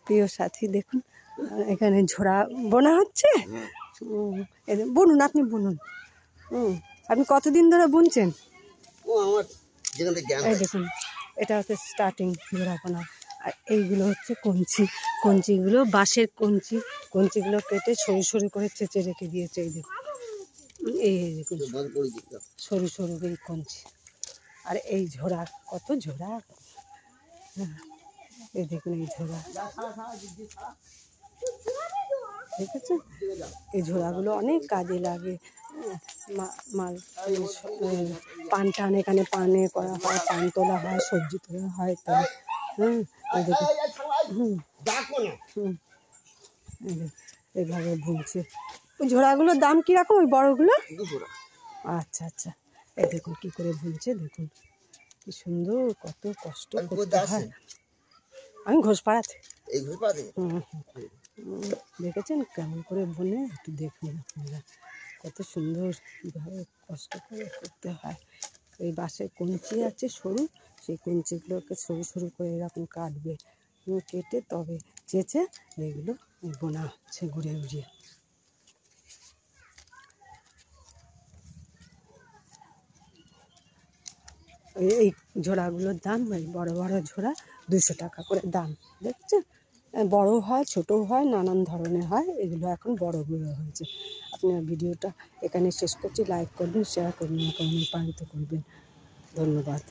প্রিয় সাথী দেখুন এখানে ঝোড়া বোনা হচ্ছে। বুনুন, আপনি বুনুন। আপনি কতদিন ধরে বুনছেন? এই দেখুন এটা হচ্ছে স্টার্টিং ঝোড়া বোনা। আর এইগুলো হচ্ছে কঞ্চি, কঞ্চিগুলো বাঁশের কঞ্চি, কঞ্চিগুলো কেটে সরু সরু করে চেঁচে রেখে দিয়েছে। এই দেখুন, এই দেখুন সরু সরু এই কঞ্চি। আর এই ঝোড়া, কত ঝোড়া, এই দেখুন এই ঝোড়া দেখেছেন। এই ঝোড়াগুলো অনেক কাজে লাগে। মাল পান টান এখানে পানে করা হয়, পান তোলা হয়, সবজি তোলা হয়, তবে এই দেখুন এইভাবে বুনছে। ওই ঝোড়াগুলোর দাম কীরকম ওই বড়গুলো? আচ্ছা আচ্ছা, এই দেখুন কী করে বুনছে, দেখুন কি সুন্দর, কত কষ্ট করতে হয়। আমি ঘোষপাড়াতে। দেখেছেন কেমন করে বুনে, একটু দেখুন আপনারা কত সুন্দরভাবে কষ্ট করে করতে হয়। এই বাঁশের কঞ্চি আছে সরু, সেই কঞ্চিগুলোকে সরু সরু করে এরকম কাটবে, কেটে তবে চেঁচে এগুলো বোনা হচ্ছে ঘুরে ঘুরিয়ে। এই ঝোড়াগুলোর দাম, এই বড় বড় ঝোড়া 200 টাকা করে দাম। দেখছেন, বড় হয়, ছোটও হয়, নানান ধরনের হয়। এগুলো এখন বড়গুলো হয়েছে। আপনার ভিডিওটা এখানে শেষ করছি। লাইক করবেন, শেয়ার করবেন, কমেন্ট করবেন। ধন্যবাদ।